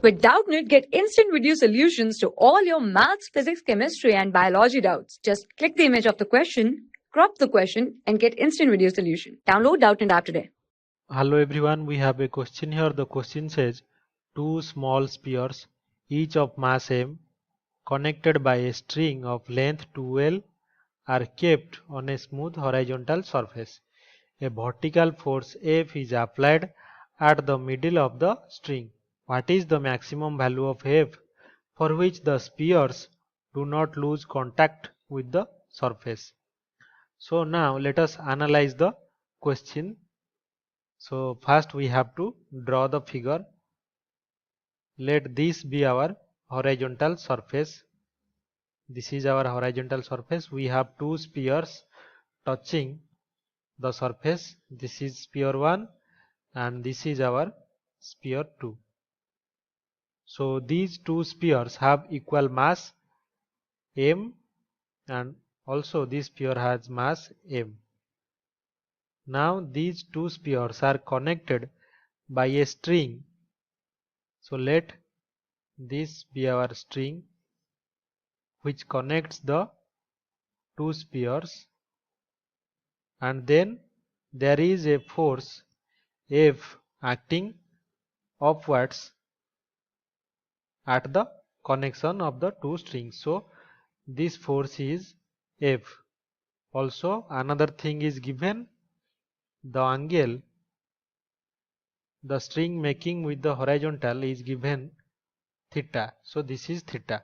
With Doubtnut, get instant video solutions to all your maths, physics, chemistry, and biology doubts. Just click the image of the question, crop the question, and get instant video solution. Download Doubtnut app today. Hello everyone, we have a question here. The question says two small spheres, each of mass m, connected by a string of length 2L, are kept on a smooth horizontal surface. A vertical force F is applied at the middle of the string. What is the maximum value of F for which the spheres do not lose contact with the surface? So now let us analyze the question. So first we have to draw the figure. Let this be our horizontal surface. This is our horizontal surface. We have two spheres touching the surface. This is sphere 1 and this is our sphere 2. So these two spheres have equal mass m, and also this sphere has mass m. Now these two spheres are connected by a string. So let this be our string which connects the two spheres, and then there is a force F acting upwards at the connection of the two strings. So this force is F. Also another thing is given, the angle the string making with the horizontal is given theta. So this is theta.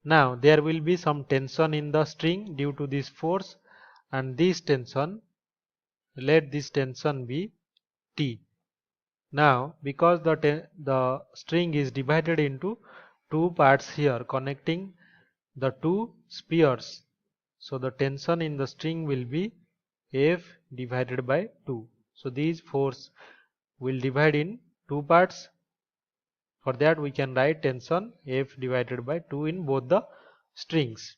Now there will be some tension in the string due to this force, and this tension, let this tension be T. Now because the string is divided into two parts here connecting the two spheres, so the tension in the string will be F divided by 2. So these force will divide in two parts. For that we can write tension F divided by 2 in both the strings.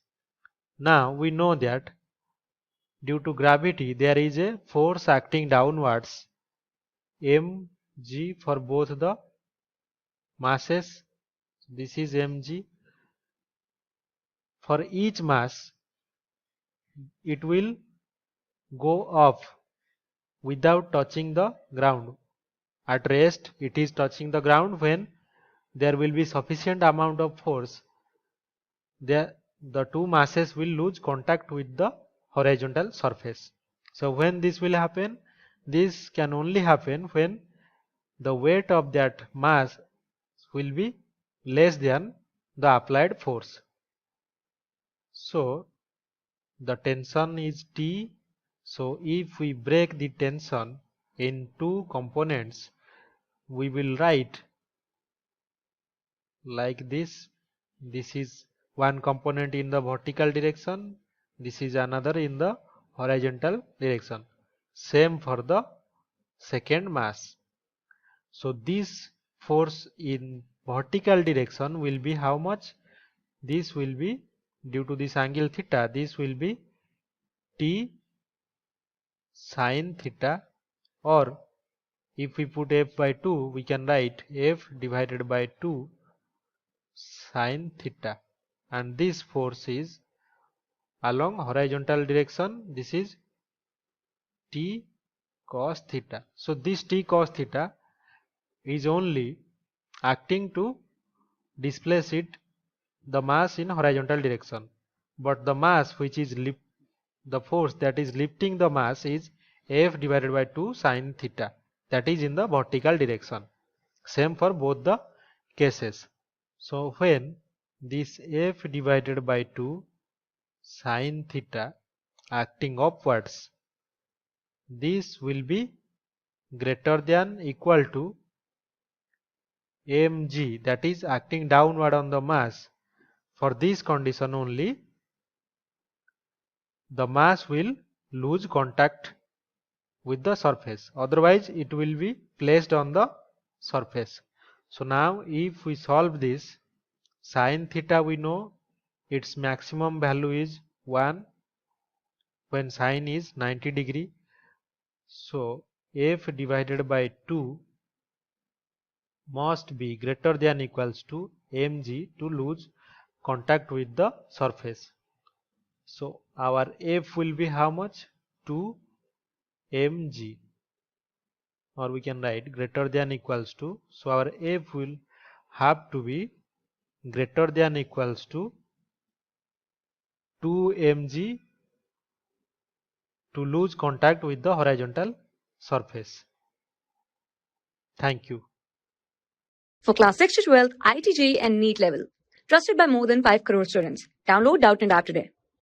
Now we know that due to gravity there is a force acting downwards mg for both the masses. This is mg. For each mass it will go up without touching the ground. At rest it is touching the ground. When there will be sufficient amount of force, the two masses will lose contact with the horizontal surface. So when this will happen, this can only happen when the weight of that mass will be less than the applied force. So the tension is T. So if we break the tension in two components, we will write like this. This is one component in the vertical direction, this is another in the horizontal direction. Same for the second mass. So this force in vertical direction will be how much? This will be, due to this angle theta, this will be T sin theta, or if we put F by 2 we can write F divided by 2 sin theta, and this force is along horizontal direction. This is T cos theta. So this T cos theta is only acting to displace the mass in horizontal direction, but the mass which is the force that is lifting the mass is F divided by 2 sin theta, that is in the vertical direction. Same for both the cases. So when this F divided by 2 sin theta acting upwards, this will be greater than equal to mg, that is acting downward on the mass. For this condition only the mass will lose contact with the surface, otherwise it will be placed on the surface. So now if we solve this, sin theta we know its maximum value is 1 when sin is 90 degree. So F divided by 2 must be greater than equals to mg to lose contact with the surface. So our F will be how much? 2 mg, or we can write greater than equals to, so our F will have to be greater than equals to 2 mg to lose contact with the horizontal surface. Thank you. For class 6 to 12, IIT JEE and NEET level. Trusted by more than 5 crore students. Download Doubtnut app today.